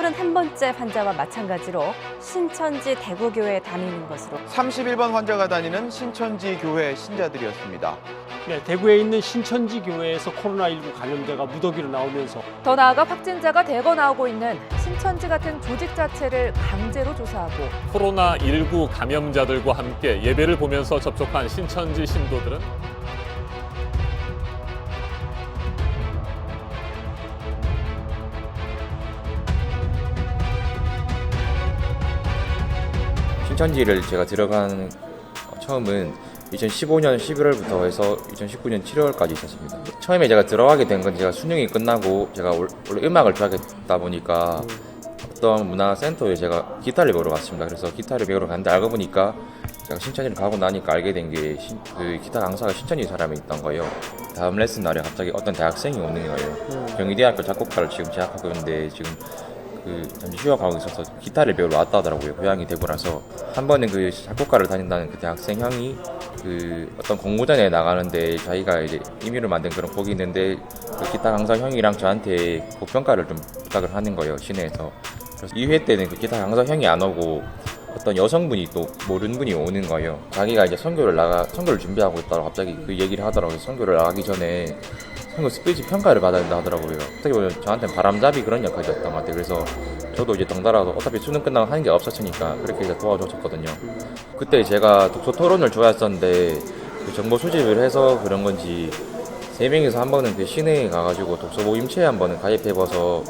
31번째 환자와 마찬가지로 신천지 대구교회에 다니는 것으로 31번 환자가 다니는 신천지 교회 신자들이었습니다. 네, 대구에 있는 신천지 교회에서 코로나19 감염자가 무더기로 나오면서 더 나아가 확진자가 대거 나오고 있는 신천지 같은 조직 자체를 강제로 조사하고 코로나19 감염자들과 함께 예배를 보면서 접촉한 신천지 신도들은 신천지를 제가 들어간 처음은 2015년 11월부터 해서 2019년 7월까지 있었습니다. 처음에 제가 들어가게 된 건 제가 수능이 끝나고 제가 원래 음악을 좋아하겠다 보니까 어떤 문화센터에 제가 기타를 배우러 갔습니다. 그래서 기타를 배우러 갔는데 알고 보니까 제가 신천지를 가고 나니까 알게 된 게 그 기타 강사가 신천지 사람이 있던 거예요. 다음 레슨 날에 갑자기 어떤 대학생이 오는 거예요. 경희대학교 작곡가를 지금 재학하고 있는데 지금 잠시 휴학하고 있어서 기타를 배우러 왔다 하더라고요. 고향이 대구라서. 한 번은 그 작곡가를 다닌다는 그 대학생 형이 어떤 공모전에 나가는데 자기가 이제 임의로 만든 그런 곡이 있는데 그 기타 강사 형이랑 저한테 고평가를 좀 부탁을 하는 거예요, 시내에서. 그래서 2회 때는 그 기타 강사 형이 안 오고 어떤 여성분이 또 모르는 분이 오는 거예요. 자기가 이제 선교를 준비하고 있다고 갑자기 그 얘기를 하더라고요. 선교를 나가기 전에 선교 스피치 평가를 받아야 된다 하더라고요. 어떻게 보면 저한테는 바람잡이 그런 역할이었던 것 같아요. 그래서 저도 이제 덩달아서 어차피 수능 끝나고 하는 게 없었으니까 그렇게 이제 도와줬었거든요. 그때 제가 독서 토론을 좋아했었는데 그 정보 수집을 해서 그런 건지 3명이서 한 번은 그 시내에 가가지고 독서 모임체에 한 번은 가입해서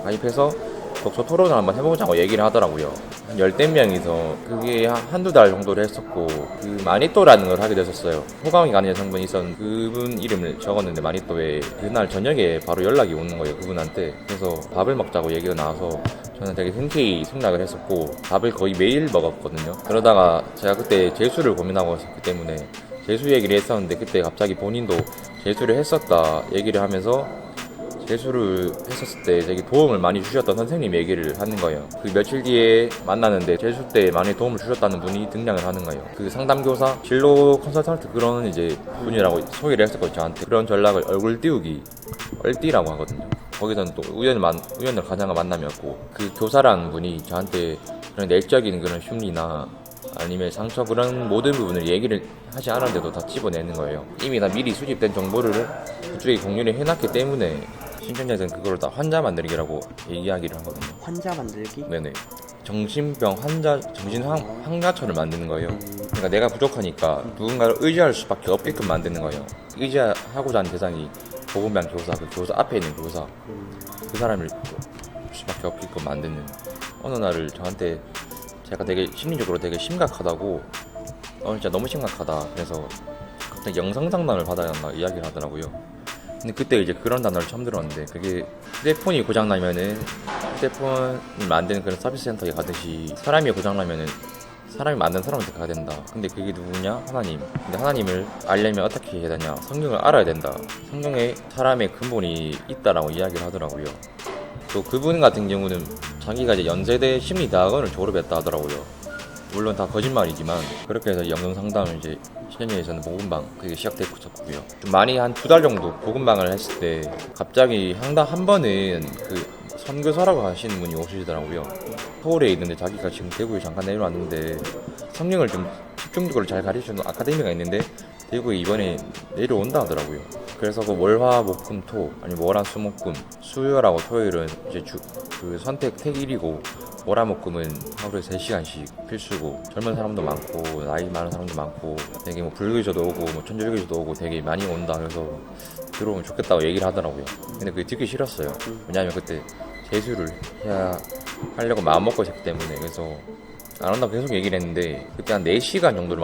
독서 토론을 한번 해보자고 얘기를 하더라고요. 한 10명이서 그게 한두 달 정도를 했었고 그 마니또라는 걸 하게 됐었어요. 호감이 가는 여성분이 있었는데 그분 이름을 적었는데 마니또에 그날 저녁에 바로 연락이 오는 거예요, 그분한테. 그래서 밥을 먹자고 얘기가 나와서 저는 되게 흔쾌히 승낙을 했었고 밥을 거의 매일 먹었거든요. 그러다가 제가 그때 재수를 고민하고 있었기 때문에 재수 얘기를 했었는데 그때 갑자기 본인도 재수를 했었다 얘기를 하면서 재수를 했었을 때 되게 도움을 많이 주셨던 선생님 얘기를 하는 거예요. 그 며칠 뒤에 만나는데 재수 때 많이 도움을 주셨다는 분이 등장을 하는 거예요. 그 상담교사, 진로 컨설턴트 그런 이제 분이라고 소개를 했었거든요, 저한테. 그런 전략을 얼굴 띄우기, 얼띠라고 하거든요. 거기서는 또 우연을 가장한 만남이었고 그 교사라는 분이 저한테 그런 내적인 그런 심리나 아니면 상처 그런 모든 부분을 얘기를 하지 않았는데도 다 집어내는 거예요. 이미 다 미리 수집된 정보를 그쪽에 공유를 해놨기 때문에 신천지에서는 그걸 다 환자 만들기라고 얘기하기를 하거든요. 환자 만들기? 네네. 정신병 환자, 정신환자처를 만드는 거예요. 그러니까 내가 부족하니까 누군가를 의지할 수밖에 없게끔 만드는 거예요. 의지하고자 하는 대상이 보건병 교사, 그 교사 앞에 있는 교사, 그 사람을 수밖에 없게끔 만드는. 어느 날을 저한테 제가 되게 심리적으로 되게 심각하다고, 진짜 너무 심각하다. 그래서 갑자기 영상 상담을 받아야 한다 이야기를 하더라고요. 근데 그때 이제 그런 단어를 처음 들었는데, 그게 휴대폰이 고장나면은 휴대폰을 만드는 그런 서비스 센터에 가듯이 사람이 고장나면은 사람이 만든 사람한테 가야 된다. 근데 그게 누구냐? 하나님. 근데 하나님을 알려면 어떻게 해야 되냐? 성경을 알아야 된다. 성경에 사람의 근본이 있다라고 이야기를 하더라고요. 또 그분 같은 경우는 자기가 이제 연세대 심리대학원을 졸업했다 하더라고요. 물론 다 거짓말이지만 그렇게 해서 영성 상담을 이제 신천지에서는 복음방 그게 시작됐었고요. 좀 많이 한 2달 정도 복음방을 했을 때 갑자기 한 번은 그 선교사라고 하시는 분이 오시더라고요. 서울에 있는데 자기가 지금 대구에 잠깐 내려왔는데 성경을 좀 집중적으로 잘 가르쳐주는 아카데미가 있는데 대구에 이번에 내려온다 하더라고요. 그래서 그 월화 목금 토 아니면 월화 수목금 수요일하고 토요일은 이제 그 선택 택일이고 월화 목금은 하루에 3시간씩 필수고 젊은 사람도 많고 나이 많은 사람도 많고 되게 뭐 불교에서도 오고 뭐 천주교에서도 오고 되게 많이 온다. 그래서 들어오면 좋겠다고 얘기를 하더라고요. 근데 그게 듣기 싫었어요. 왜냐하면 그때 재수를 하려고 마음먹고 있었기 때문에. 그래서 안 온다고 계속 얘기를 했는데 그때 한 4시간 정도를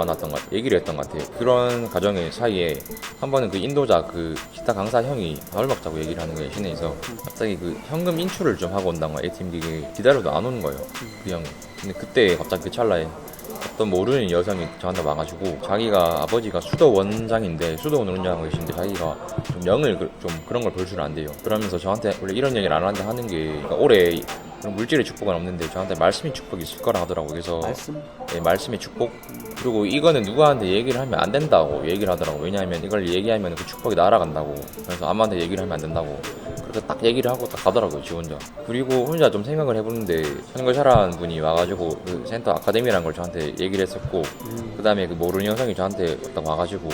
얘기를 했던 것 같아요. 그런 과정의 사이에 한 번은 그 인도자 그 기타 강사 형이 밥을 먹자고 얘기를 하는 거예요, 시내에서. 갑자기 그 현금 인출을 좀 하고 온다는 거예요. ATM 기계에 기다려도 안 오는 거예요, 그 형이. 근데 그때 갑자기 그 찰나에 어떤 모르는 여성이 저한테 와가지고 자기가 아버지가 수도 원장인데 수도원을 운영하고 계신데 자기가 좀 영을 좀 그런 걸 볼 줄 안 돼요. 그러면서 저한테 원래 이런 얘기를 안 하는데 하는 게 그러니까 올해 그런 물질의 축복은 없는데 저한테 말씀의 축복이 있을 거라 하더라고요. 그래서 네, 말씀의 축복. 그리고 이거는 누구한테 얘기를 하면 안 된다고 얘기를 하더라고요. 왜냐하면 이걸 얘기하면 그 축복이 날아간다고. 그래서 아무한테 얘기를 하면 안 된다고 그렇게 그렇게 딱 얘기를 하고 딱 가더라고요, 지 혼자. 그리고 혼자 좀 생각을 해보는데 선거샤라는 분이 와가지고 그 센터 아카데미라는 걸 저한테 얘기를 했었고, 그 다음에 그 모르는 여성이 저한테 딱 와가지고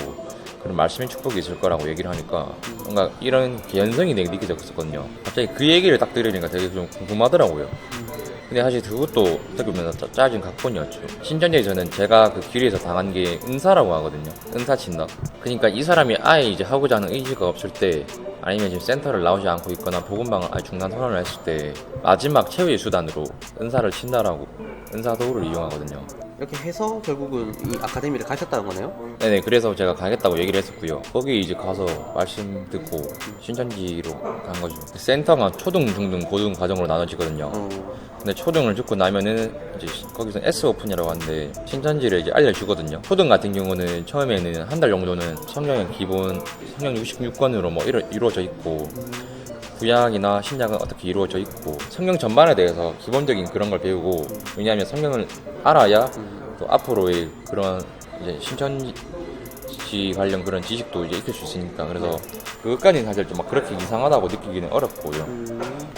그런 말씀의 축복이 있을 거라고 얘기를 하니까 뭔가 이런 개연성이 되게 느껴졌었거든요. 갑자기 그 얘기를 딱 들으니까 되게 좀 궁금하더라고요. 근데 사실 그것도 어떻게 보면 짜진 각본이었죠. 신천지에서는 제가 그 길에서 당한 게 은사라고 하거든요. 은사 친다. 그러니까 이 사람이 아예 이제 하고자 하는 의지가 없을 때, 아니면 지금 센터를 나오지 않고 있거나 복음방을 아예 중단 선언을 했을 때 마지막 최후의 수단으로 은사를 친다라고 은사 도구를 이용하거든요. 이렇게 해서 결국은 이 아카데미를 가셨다는 거네요? 네네, 그래서 제가 가겠다고 얘기를 했었고요. 거기 이제 가서 말씀 듣고 신천지로 간 거죠. 센터가 초등, 중등, 고등 과정으로 나눠지거든요. 근데 초등을 듣고 나면은 이제 거기서 S 오픈이라고 하는데 신천지를 이제 알려주거든요. 초등 같은 경우는 처음에는 한 달 정도는 성경의 기본, 성경 66권으로 뭐 이루어져 있고, 구약이나 신약은 어떻게 이루어져 있고, 성경 전반에 대해서 기본적인 그런 걸 배우고, 왜냐하면 성경을 알아야 또 앞으로의 그런 이제 신천지 관련 그런 지식도 이제 익힐 수 있으니까. 그래서 그것까지는 사실 좀 막 그렇게 이상하다고 느끼기는 어렵고요.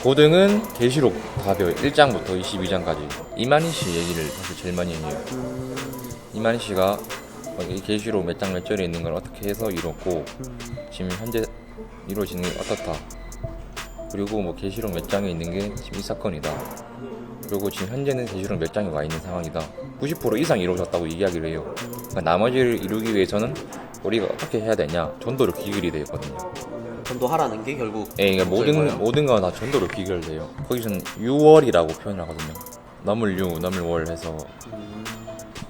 고등은 계시록 다 배워요. 1장부터 22장까지. 이만희 씨 얘기를 사실 제일 많이 해요. 이만희 씨가 이 계시록 몇 장 몇 절에 있는 걸 어떻게 해서 이뤘고, 지금 현재 이루어지는 게 어떻다. 그리고 뭐 계시록 몇 장에 있는 게 지금 이 사건이다. 그리고 지금 현재는 계시록 몇 장에 와 있는 상황이다. 90% 이상 이루어졌다고 이야기를 해요. 그러니까 나머지를 이루기 위해서는 우리가 어떻게 해야 되냐, 전도로 귀결이 되어 있거든요. 전도하라는 게 결국 예, 그러니까 모든 거 다 전도로 귀결돼요. 거기서는 6월이라고 표현을 하거든요. 넘을 월 해서.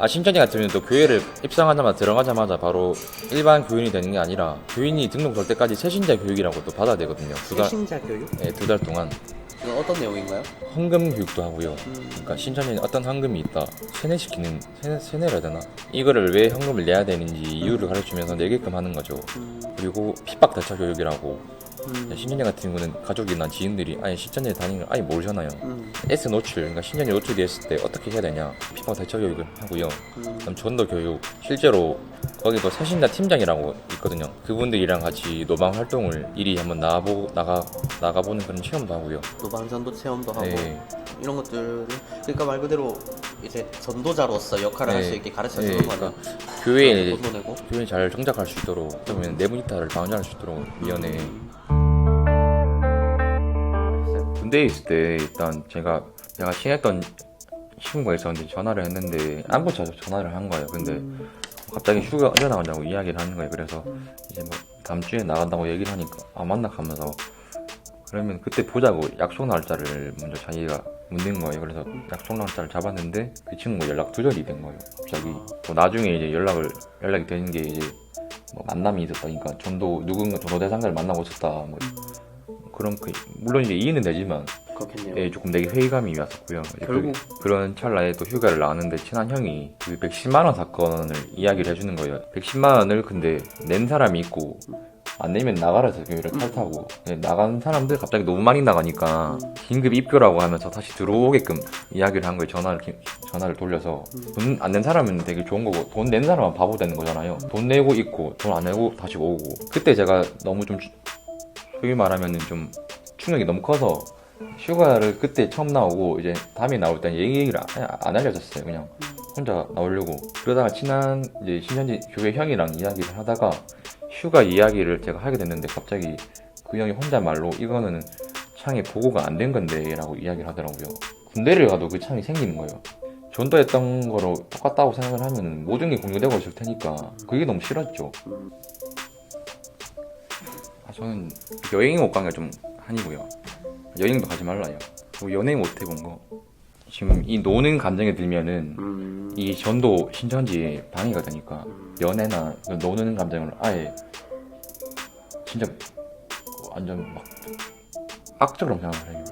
신천지 같으면 또 교회를 입성하자마자 들어가자마자 바로 일반 교인이 되는 게 아니라 교인이 등록될 때까지 새신자 교육이라고 또 받아야 되거든요. 새신자 교육? 네, 2달 동안. 이건 어떤 내용인가요? 헌금 교육도 하고요. 그러니까 신천지는 어떤 헌금이 있다, 세뇌라 해야 되나? 이거를 왜 헌금을 내야 되는지 이유를 가르치면서 내게끔 하는 거죠. 그리고 핍박 대처 교육이라고. 신천지 같은 경우는 가족이나 지인들이 아예 신천지에 다니는 걸 아예 모르잖아요. S 노출, 그러니까 신천지 노출됐을 때 어떻게 해야 되냐, 핍박 대처 교육을 하고요. 그다음 전도 교육, 실제로 거기도 새신자 팀장이라고 있거든요. 그분들이랑 같이 노방 활동을 일이 한번 나가보는 그런 체험도 하고요. 노방전도 체험도 하고 네. 이런 것들을, 그러니까 말 그대로 이제 전도자로서 역할을 할 수 있게 가르쳐 주는 거는. 그러니까 교회에 돈도 내고. 교회 잘 정착할 수 있도록, 그러면 내분 이탈을 방지할 수 있도록 위원회. 군대에 있을 때 일단 제가 친했던 친구가 있었는데 전화를 했는데 안 고쳐서 전화를 한 거예요. 근데 갑자기 휴가 언제 나가냐고 이야기를 하는 거예요. 그래서 이제 뭐 다음 주에 나간다고 얘기를 하니까 만나 가면서, 그러면 그때 보자고 약속 날짜를 먼저 자기가 묻는 거예요. 그래서 약속 날짜를 잡았는데 그 친구가 연락 두절이 된 거예요. 갑자기. 또 나중에 이제 연락이 되는 게 이제 뭐 만남이 있었다니까, 전도 대상자를 만나고 있었다, 뭐 그런 물론 이제 이해는 되지만 그렇겠네요. 예, 조금 되게 회의감이 왔었고요. 결국 그런 찰나에 또 휴가를 나왔는데 친한 형이 그 110만 원 사건을 이야기를 해주는 거예요. 110만 원을 근데 낸 사람이 있고 안 내면 나가라서 교회를 탈타고, 나간 사람들 갑자기 너무 많이 나가니까 긴급 입교라고 하면서 다시 들어오게끔 이야기를 한 거예요. 전화를 돌려서. 돈 안 낸 사람은 되게 좋은 거고, 돈 낸 사람은 바보 되는 거잖아요. 돈 내고 있고 돈 안 내고 다시 오고. 그때 제가 너무 좀 소위 말하면 좀 충격이 너무 커서 휴가를 그때 처음 나오고 이제 다음에 나올 때는 얘기를 안 알려줬어요. 그냥 혼자 나오려고. 그러다가 친한 이제 신천지 교회 형이랑 이야기를 하다가 휴가 이야기를 제가 하게 됐는데, 갑자기 그 형이 혼자 말로 이거는 창에 보고가 안 된 건데 라고 이야기를 하더라고요. 군대를 가도 그 창이 생기는 거예요. 전도했던 거로 똑같다고 생각을 하면 모든 게 공유되고 있을 테니까 그게 너무 싫었죠. 저는 여행 못 간 게 좀 한이고요. 여행도 가지 말라요. 그리고 연애 못 해본 거. 지금 이 노는 감정에 들면은 이 전도 신천지에 방해가 되니까 연애나 노는 감정을 아예 진짜 완전 막 악적으로 생각을 해요.